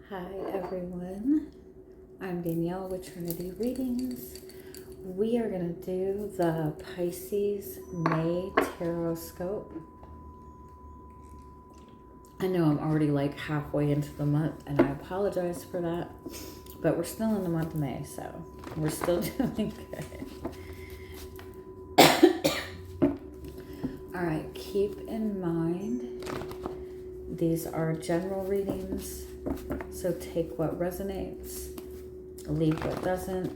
Hi everyone, I'm Danielle with Trinity Readings. We are going to do the Pisces May Tarotscope. I know I'm already like halfway into the month and I apologize for that, but we're still in the month of May, so we're still doing good. Alright, keep in mind these are general readings. So take what resonates, leave what doesn't.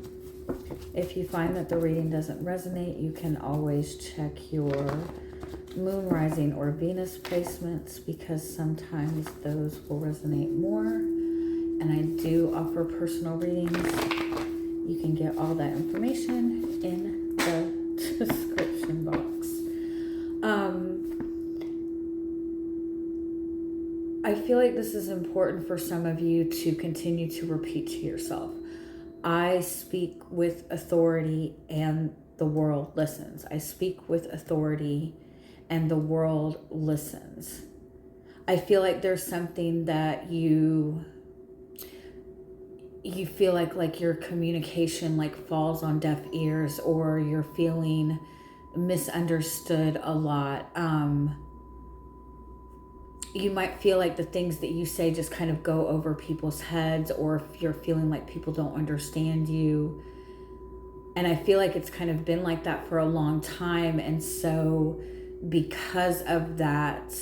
If you find that the reading doesn't resonate, you can always check your moon, rising, or Venus placements because sometimes those will resonate more. And I do offer personal readings. You can get all that information in the description box. I feel like this is important for some of you to continue to repeat to yourself. I speak with authority and the world listens. I speak with authority and the world listens. I feel like there's something that you feel like your communication like falls on deaf ears, or you're feeling misunderstood a lot. You might feel like the things that you say just kind of go over people's heads, or if you're feeling like people don't understand you. And I feel like it's kind of been like that for a long time. And so because of that,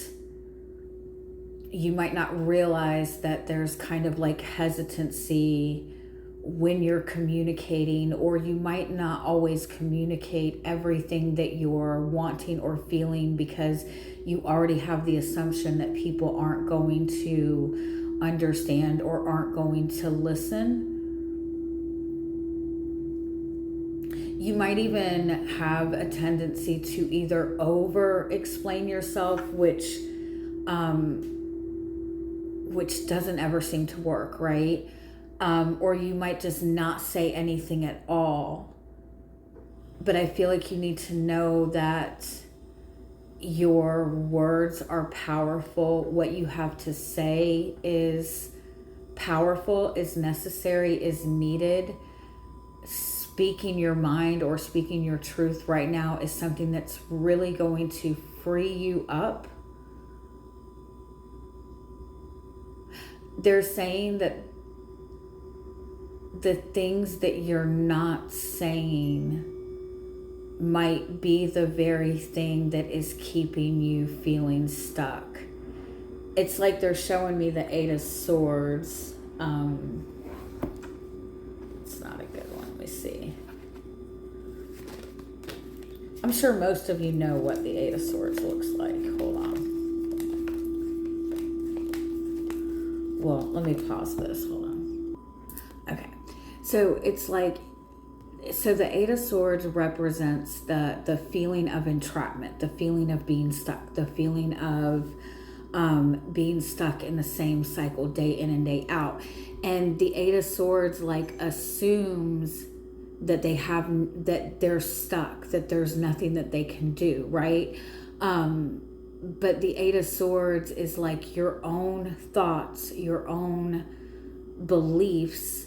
you might not realize that there's kind of like hesitancy when you're communicating, or you might not always communicate everything that you're wanting or feeling because you already have the assumption that people aren't going to understand or aren't going to listen. You might even have a tendency to either over explain yourself, which doesn't ever seem to work, right? Or you might just not say anything at all. But I feel like you need to know that your words are powerful. What you have to say is powerful, is necessary, is needed. Speaking your mind or speaking your truth right now is something that's really going to free you up. They're saying that the things that you're not saying might be the very thing that is keeping you feeling stuck. It's like they're showing me the Eight of Swords. It's not a good one. Let me see. I'm sure most of you know what the Eight of Swords looks like. Hold on. Well, let me pause this. Hold on. Okay. So it's like, so the Eight of Swords represents the feeling of entrapment, the feeling of being stuck, the feeling of being stuck in the same cycle day in and day out. And the Eight of Swords like assumes that that they're stuck, that there's nothing that they can do, right? But the Eight of Swords is like your own thoughts, your own beliefs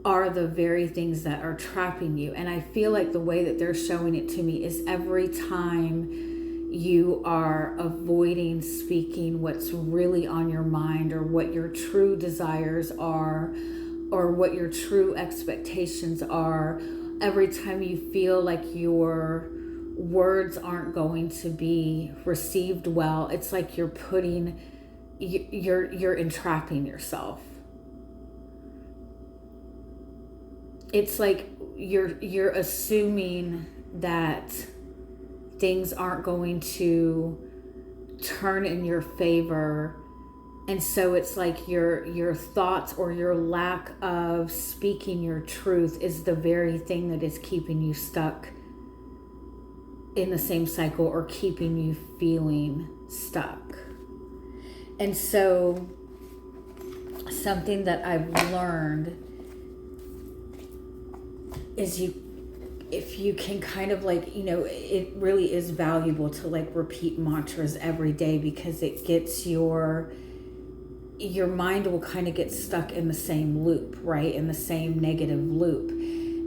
are the very things that are trapping you. And I feel like the way that they're showing it to me is every time you are avoiding speaking what's really on your mind, or what your true desires are, or what your true expectations are, every time you feel like your words aren't going to be received well, it's like you're entrapping yourself. It's like you're assuming that things aren't going to turn in your favor. And so it's like your thoughts or your lack of speaking your truth is the very thing that is keeping you stuck in the same cycle, or keeping you feeling stuck. And so something that I've learned is if you can kind of like, it really is valuable to like repeat mantras every day, because it gets your your mind will kind of get stuck in the same loop, right? In the same negative loop.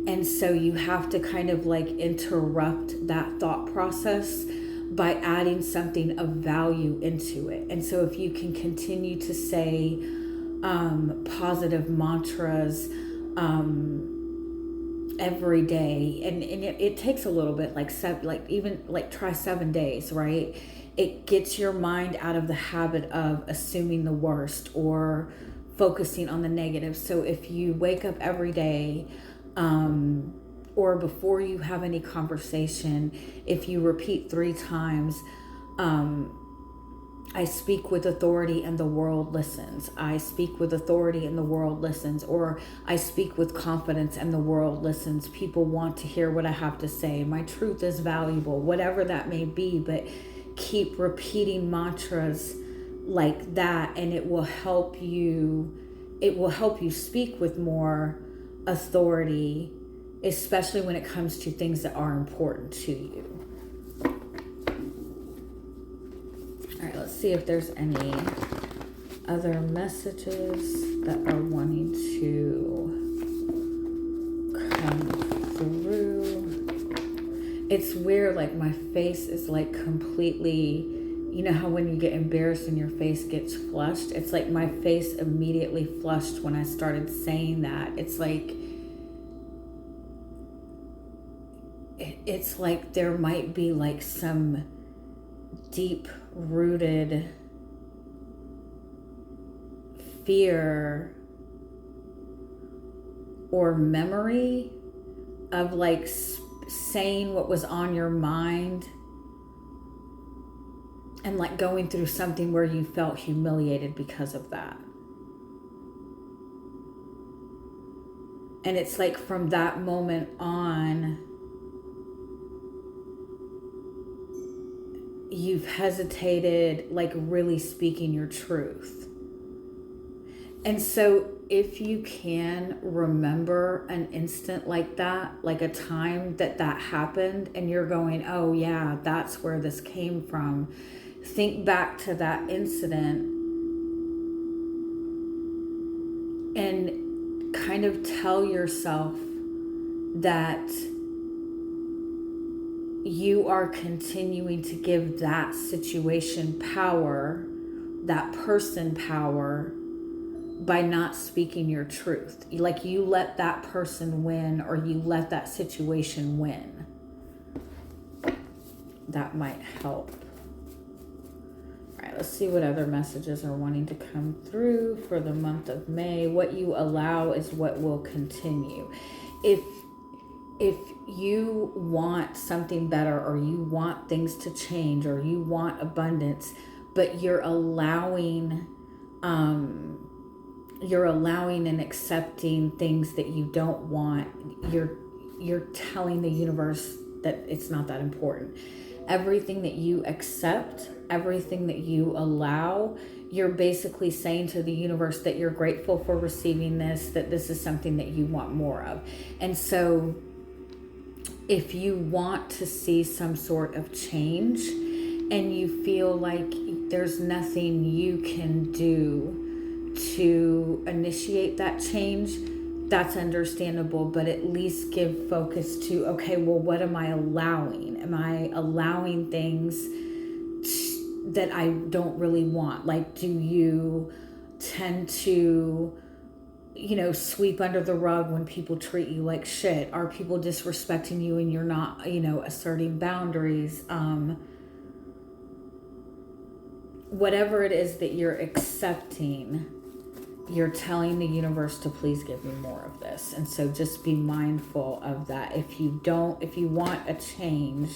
And so you have to kind of like interrupt that thought process by adding something of value into it. And so if you can continue to say positive mantras every day, and it takes a little bit, like try 7 days, right? It gets your mind out of the habit of assuming the worst or focusing on the negative. So if you wake up every day, or before you have any conversation, if you repeat 3 times, I speak with authority and the world listens. I speak with authority and the world listens. Or I speak with confidence and the world listens. People want to hear what I have to say. My truth is valuable, whatever that may be. But keep repeating mantras like that, and it will help you speak with more authority, especially when it comes to things that are important to you. All right, let's see if there's any other messages that are wanting to come through. It's weird, like my face is like completely, you know how when you get embarrassed and your face gets flushed? It's like my face immediately flushed when I started saying that. It's like there might be like some deep rooted fear or memory of like saying what was on your mind and like going through something where you felt humiliated because of that. And it's like from that moment on, you've hesitated like really speaking your truth. And so if you can remember an instant like that, like a time that happened and you're going, oh yeah, that's where this came from. Think back to that incident and kind of tell yourself that you are continuing to give that situation power, that person power, by not speaking your truth. Like you let that person win, or you let that situation win. That might help. All right, let's see what other messages are wanting to come through for the month of May. What you allow is what will continue. If you want something better, or you want things to change, or you want abundance, but you're allowing and accepting things that you don't want, you're telling the universe that it's not that important. Everything that you accept, everything that you allow, you're basically saying to the universe that you're grateful for receiving this, that this is something that you want more of. And so if you want to see some sort of change and you feel like there's nothing you can do to initiate that change, that's understandable, but at least give focus to, okay, well, what am I allowing? Am I allowing things that I don't really want? Like, do you tend to, sweep under the rug when people treat you like shit? Are people disrespecting you and you're not, asserting boundaries? Whatever it is that you're accepting, you're telling the universe to please give me more of this. And so just be mindful of that. If you want a change,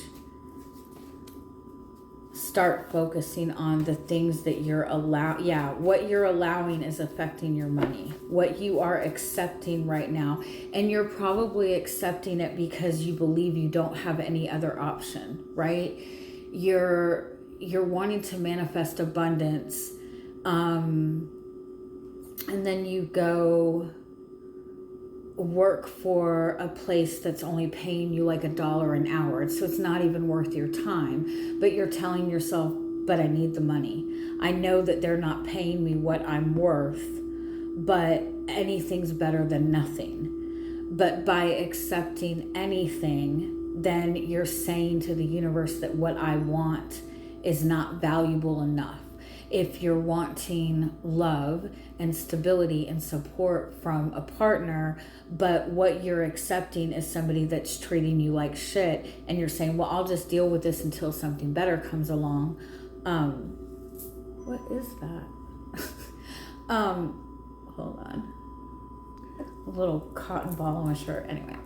start focusing on the things that you're what you're allowing is affecting your money, what you are accepting right now. And you're probably accepting it because you believe you don't have any other option, right? You're wanting to manifest abundance, and then you go work for a place that's only paying you like $1 an hour. So it's not even worth your time, but you're telling yourself but I need the money. I know that they're not paying me what I'm worth, but anything's better than nothing. But by accepting anything, then you're saying to the universe that what I want is not valuable enough. If you're wanting love and stability and support from a partner, but what you're accepting is somebody that's treating you like shit, and you're saying, well, I'll just deal with this until something better comes along. What is that? Hold on. A little cotton ball on my shirt. Anyway.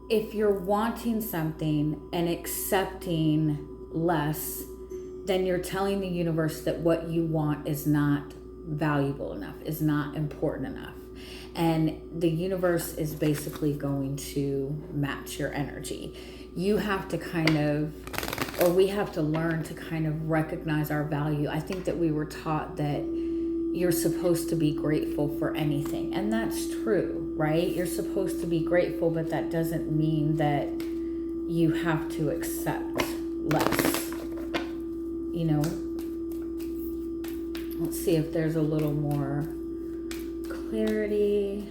If you're wanting something and accepting less, then you're telling the universe that what you want is not valuable enough, is not important enough. And the universe is basically going to match your energy. You have to we have to learn to kind of recognize our value. I think that we were taught that you're supposed to be grateful for anything. And that's true, right? You're supposed to be grateful, but that doesn't mean that you have to accept less. You know, let's see if there's a little more clarity.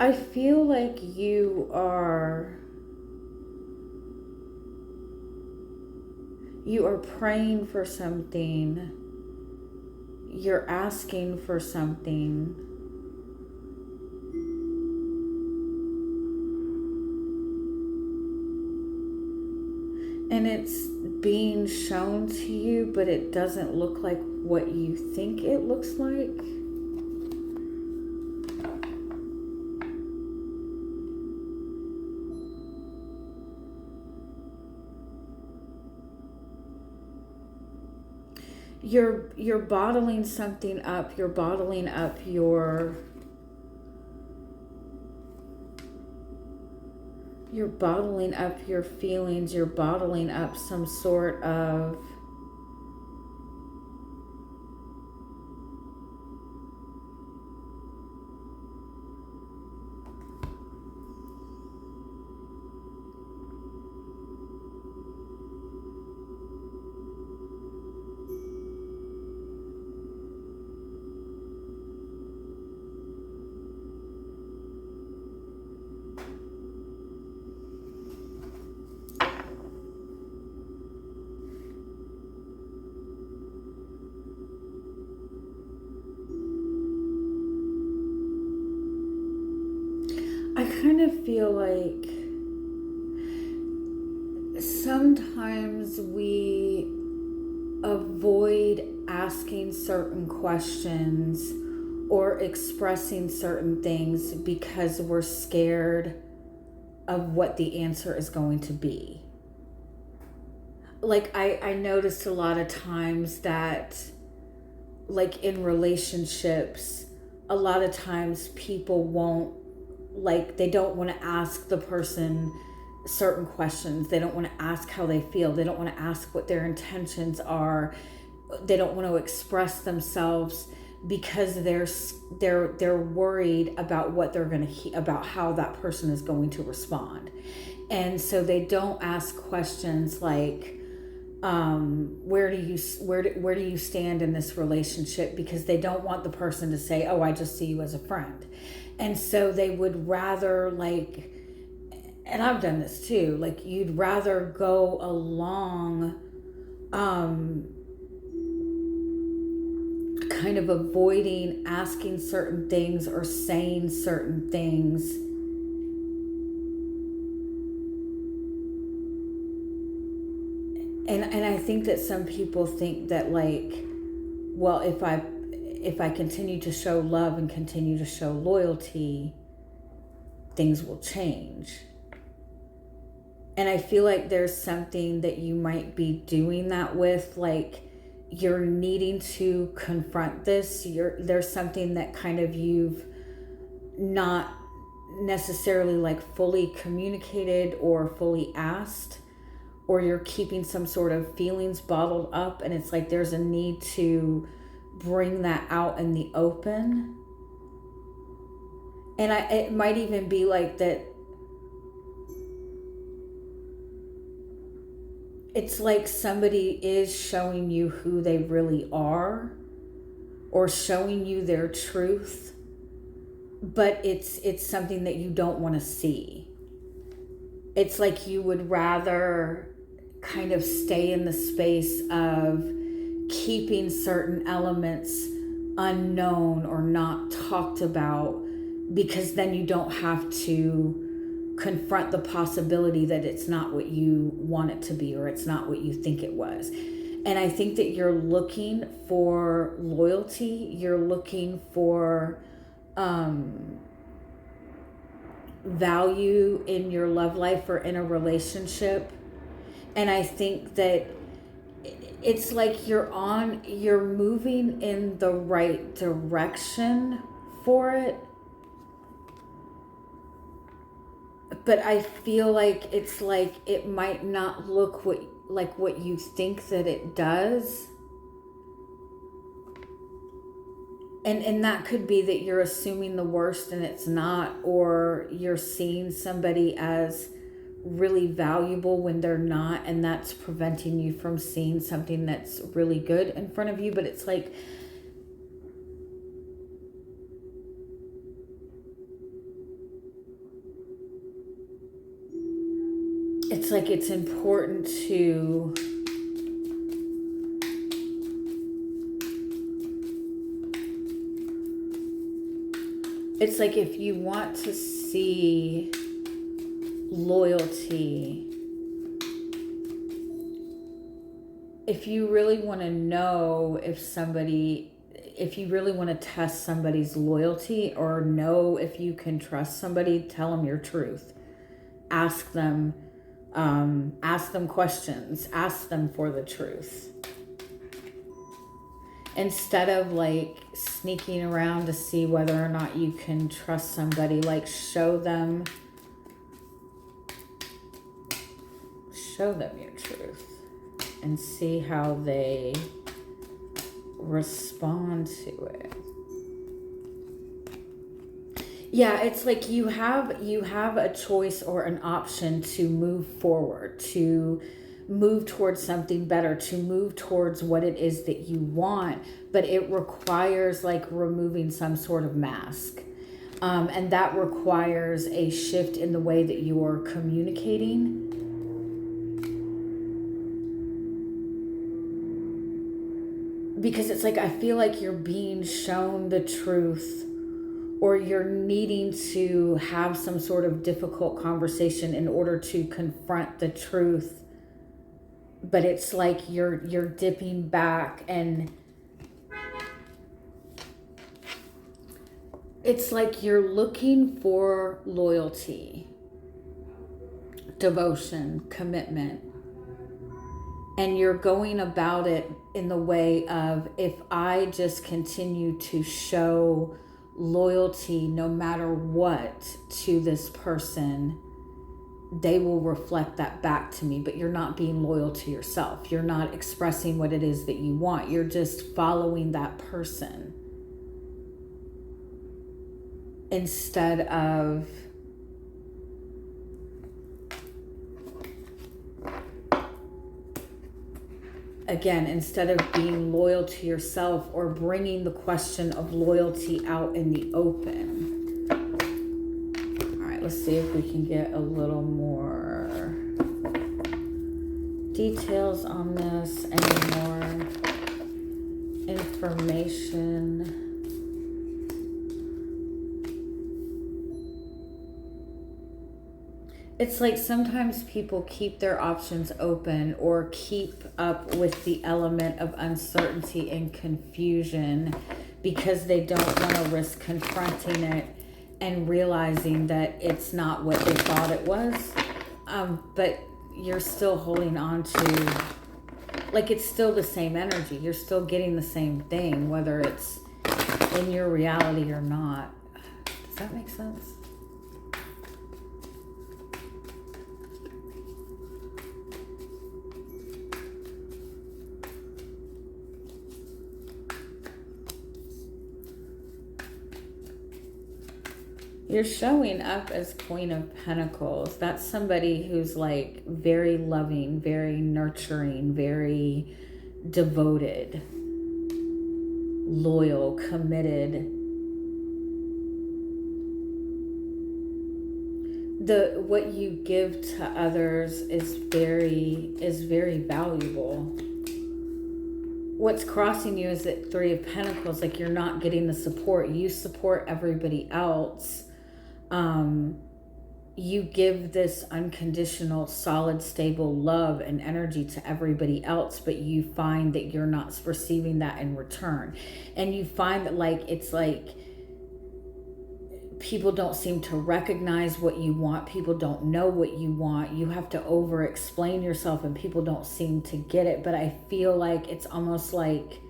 I feel like you are praying for something. You're asking for something. And it's being shown to you, but it doesn't look like what you think it looks like. You're bottling something up. You're bottling up your feelings. You're bottling up some sort of I kind of feel like sometimes we avoid asking certain questions or expressing certain things because we're scared of what the answer is going to be. Like I noticed a lot of times that, like in relationships, a lot of times people won't, like, they don't want to ask the person certain questions. They don't want to ask how they feel. They don't want to ask what their intentions are. They don't want to express themselves because they're worried about what they're going to about how that person is going to respond. And so they don't ask questions like, where do you stand in this relationship, because they don't want the person to say, oh, I just see you as a friend. And so they would rather, like, and I've done this too, like, you'd rather go along kind of avoiding asking certain things or saying certain things and I think that some people think that, like, well, if if I continue to show love and continue to show loyalty, things will change. And I feel like there's something that you might be doing that with, like you're needing to confront this. There's something that kind of you've not necessarily like fully communicated or fully asked, or you're keeping some sort of feelings bottled up, and it's like there's a need to bring that out in the open. And it might even be like that. It's like somebody is showing you who they really are, or showing you their truth, but it's something that you don't want to see. It's like you would rather kind of stay in the space of keeping certain elements unknown or not talked about, because then you don't have to confront the possibility that it's not what you want it to be, or it's not what you think it was. And I think that you're looking for loyalty, you're looking for value in your love life or in a relationship. And I think that it's like you're moving in the right direction for it. But I feel like it's like it might not look what you think that it does. And that could be that you're assuming the worst and it's not, or you're seeing somebody as really valuable when they're not, and that's preventing you from seeing something that's really good in front of you. But it's like it's important to it's like if you want to see loyalty, if you really want to know if you really want to test somebody's loyalty or know if you can trust somebody, tell them your truth. Ask them questions, ask them for the truth. Instead of like sneaking around to see whether or not you can trust somebody, like show them your truth and see how they respond to it. Yeah, it's like you have a choice or an option to move forward, to move towards something better, to move towards what it is that you want, but it requires like removing some sort of mask. And that requires a shift in the way that you are communicating. Because it's like, I feel like you're being shown the truth, or you're needing to have some sort of difficult conversation in order to confront the truth. But it's like you're dipping back, and it's like you're looking for loyalty, devotion, commitment. And you're going about it in the way of, if I just continue to show loyalty no matter what to this person, they will reflect that back to me. But you're not being loyal to yourself. You're not expressing what it is that you want. You're just following that person instead of being loyal to yourself, or bringing the question of loyalty out in the open. All right, let's see if we can get a little more details on this, any more information. It's like sometimes people keep their options open, or keep up with the element of uncertainty and confusion because they don't want to risk confronting it and realizing that it's not what they thought it was. But you're still holding on to, like, it's still the same energy. You're still getting the same thing, whether it's in your reality or not. Does that make sense? You're showing up as Queen of Pentacles. That's somebody who's like very loving, very nurturing, very devoted, loyal, committed. What you give to others is very valuable. What's crossing you is that Three of Pentacles, like you're not getting the support. You support everybody else. You give this unconditional, solid, stable love and energy to everybody else, but you find that you're not receiving that in return. And you find that, like, it's like people don't seem to recognize what you want. People don't know what you want. You have to over explain yourself and people don't seem to get it. But I feel like it's almost like,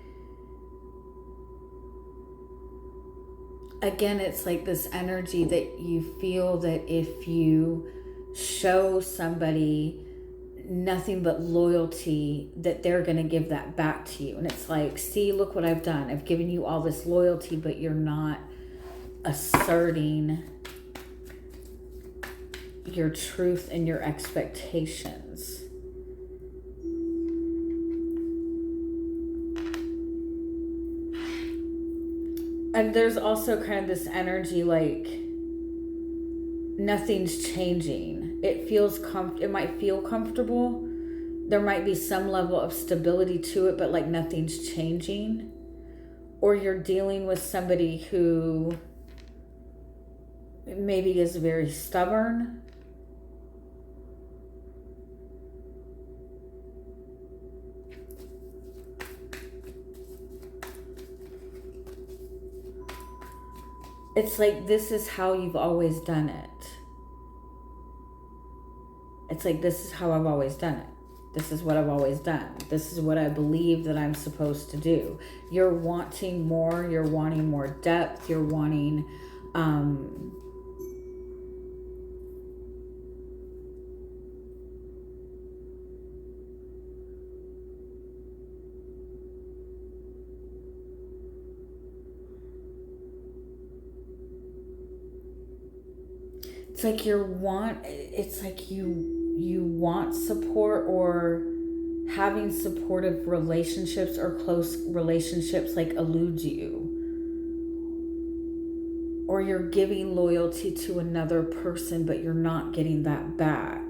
again, it's like this energy that you feel that if you show somebody nothing but loyalty, that they're going to give that back to you. And it's like, see, look what I've done. I've given you all this loyalty, but you're not asserting your truth and your expectations. And there's also kind of this energy like nothing's changing. It feels it might feel comfortable. There might be some level of stability to it, but like nothing's changing. Or you're dealing with somebody who maybe is very stubborn. It's like, this is how you've always done it. It's like, this is how I've always done it. This is what I've always done. This is what I believe that I'm supposed to do. You're wanting more. You're wanting more depth. You're wanting, it's like you want support, or having supportive relationships or close relationships like eludes you. Or you're giving loyalty to another person, but you're not getting that back.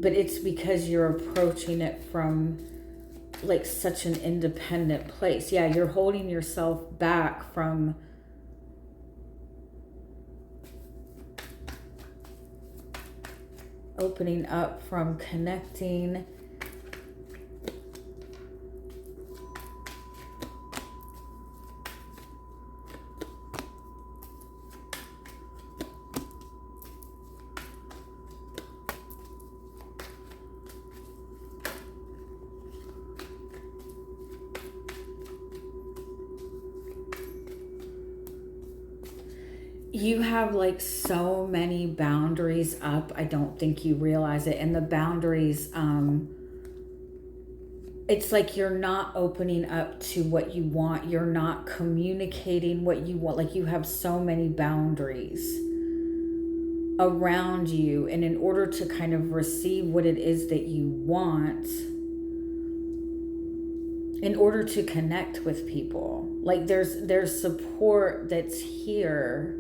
But it's because you're approaching it from like such an independent place. Yeah, you're holding yourself back from opening up, from connecting. You have like so many boundaries up. I don't think you realize it. And the boundaries, it's like you're not opening up to what you want. You're not communicating what you want. Like, you have so many boundaries around you. And in order to kind of receive what it is that you want, in order to connect with people, like there's support that's here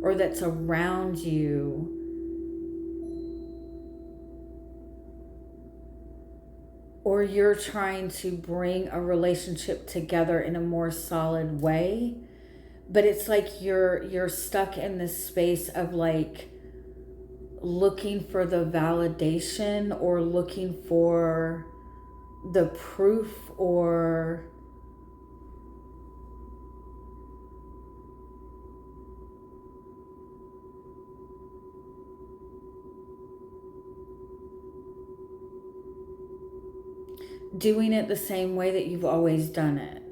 or that's around you, or you're trying to bring a relationship together in a more solid way, but it's like you're stuck in this space of like looking for the validation or looking for the proof or doing it the same way that you've always done it.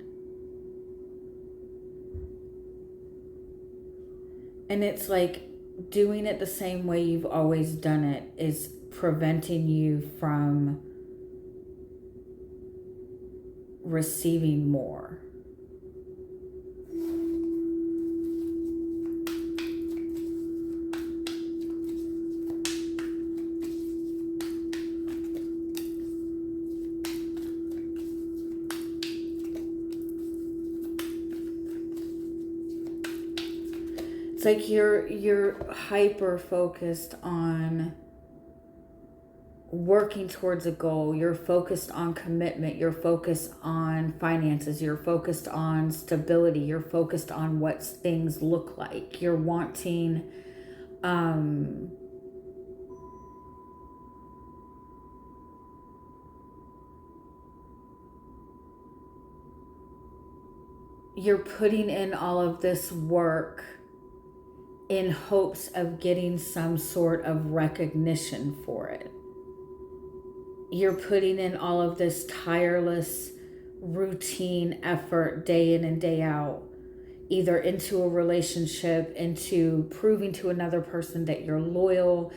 And it's like doing it the same way you've always done it is preventing you from receiving more. It's like you're hyper focused on working towards a goal. You're focused on commitment. You're focused on finances. You're focused on stability. You're focused on what things look like. You're wanting you're putting in all of this work in hopes of getting some sort of recognition for it. You're putting in all of this tireless routine effort day in and day out, either into a relationship, into proving to another person that you're loyal,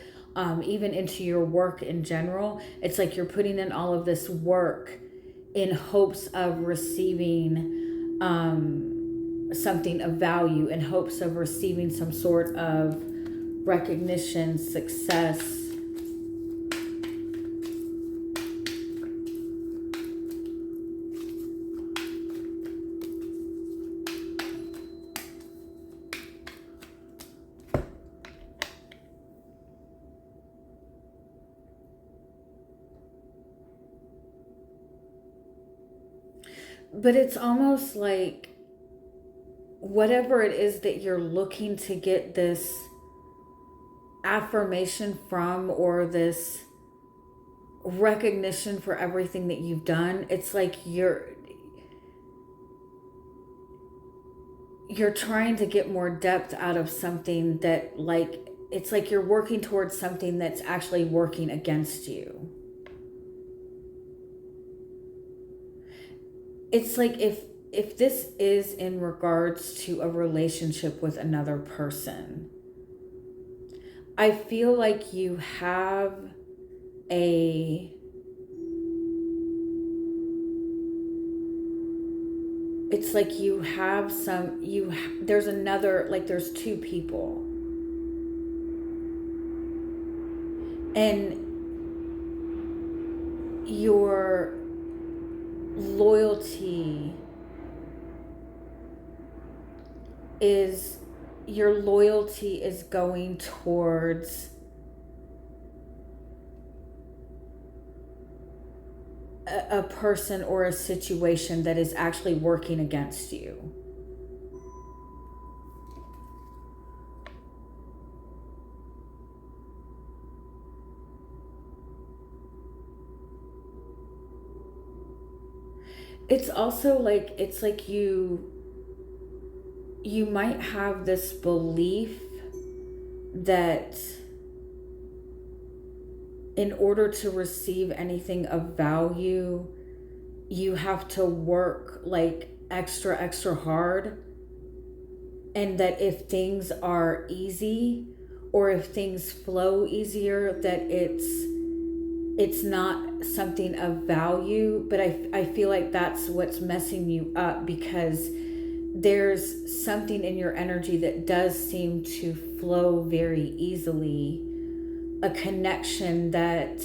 even into your work in general. It's like you're putting in all of this work in hopes of receiving something of value, in hopes of receiving some sort of recognition, success. But it's almost like whatever it is that you're looking to get this affirmation from, or this recognition for everything that you've done, it's like you're trying to get more depth out of something that, like, it's like you're working towards something that's actually working against you. It's like if this is in regards to a relationship with another person, I feel like you have it's like you have there's another, like there's two people. And your loyalty is going towards a person or a situation that is actually working against you. It's also like, it's like you might have this belief that in order to receive anything of value, you have to work like extra hard. And that if things are easy, or if things flow easier, that it's not something of value. But I feel like that's what's messing you up, because there's something in your energy that does seem to flow very easily, a connection that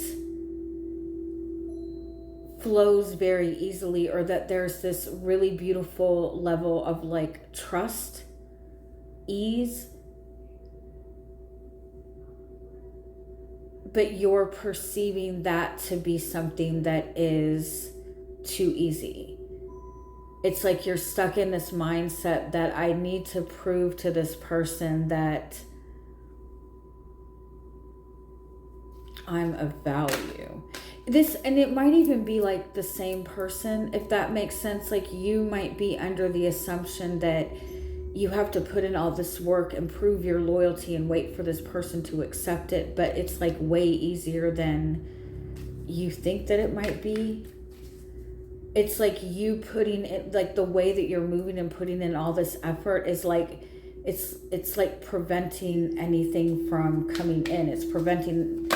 flows very easily, or that there's this really beautiful level of like trust, ease, but you're perceiving that to be something that is too easy. It's like you're stuck in this mindset that I need to prove to this person that I'm of value. And it might even be like the same person, if that makes sense. Like you might be under the assumption that you have to put in all this work and prove your loyalty and wait for this person to accept it, but it's like way easier than you think that it might be. it's like you putting it, like the way that you're moving and putting in all this effort is like, it's like preventing anything from coming in. It's preventing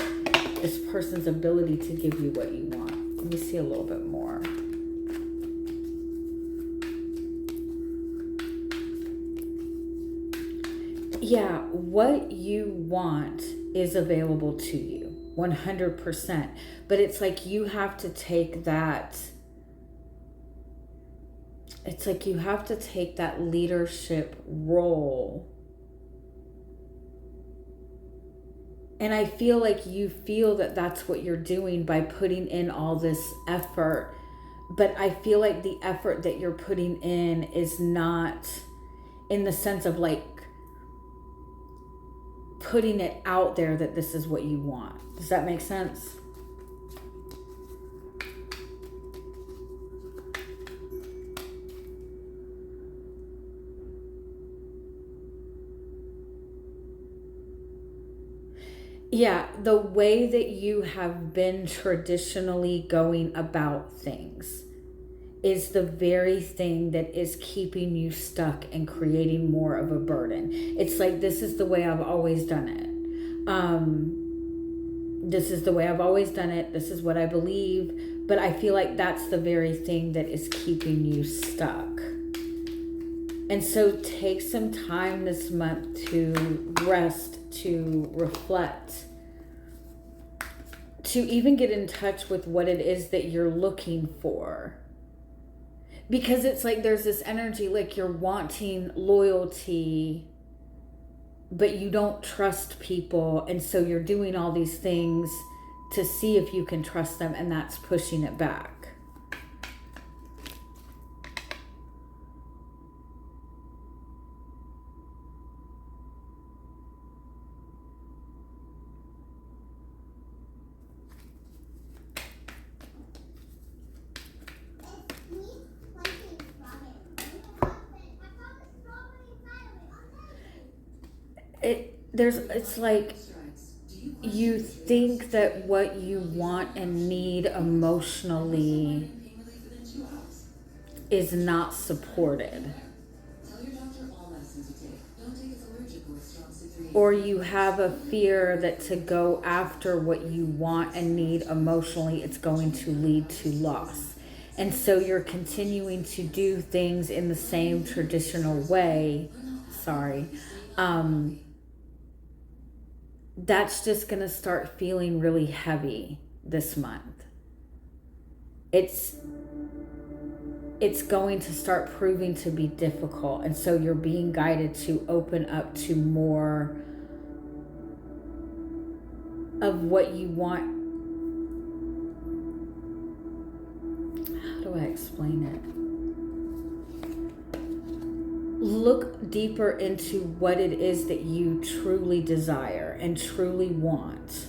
this person's ability to give you what you want. Let me see a little bit more. Yeah, what you want is available to you 100%. But it's like you have to take that, it's like you have to take that leadership role. And I feel like you feel that that's what you're doing by putting in all this effort. But I feel like the effort that you're putting in is not in the sense of like putting it out there that this is what you want. Does that make sense? Yeah, the way that you have been traditionally going about things is the very thing that is keeping you stuck and creating more of a burden. It's like, this is the way I've always done it. This is the way I've always done it. This is what I believe. But I feel like that's the very thing that is keeping you stuck. And so take some time this month to rest, to reflect, to even get in touch with what it is that you're looking for. Because it's like there's this energy like you're wanting loyalty, but you don't trust people. And so you're doing all these things to see if you can trust them, and that's pushing it back. It's like you think that what you want and need emotionally is not supported. Or you have a fear that to go after what you want and need emotionally, it's going to lead to loss. And so you're continuing to do things in the same traditional way. Sorry. That's just going to start feeling really heavy this month. It's going to start proving to be difficult. And so you're being guided to open up to more of what you want. How do I explain it? Look deeper into what it is that you truly desire and truly want.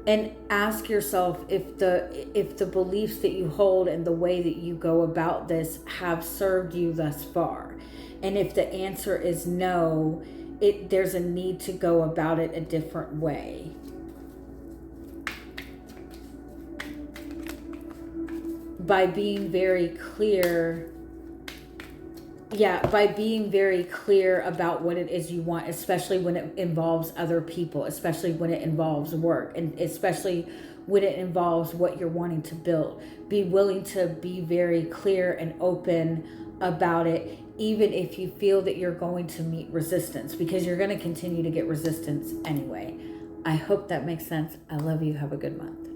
And ask yourself if the beliefs that you hold and the way that you go about this have served you thus far. And if the answer is no, there's a need to go about it a different way. By being very clear, by being very clear about what it is you want, especially when it involves other people, especially when it involves work, and especially when it involves what you're wanting to build. Be willing to be very clear and open about it, even if you feel that you're going to meet resistance, because you're going to continue to get resistance anyway. I hope that makes sense. I love you. Have a good month.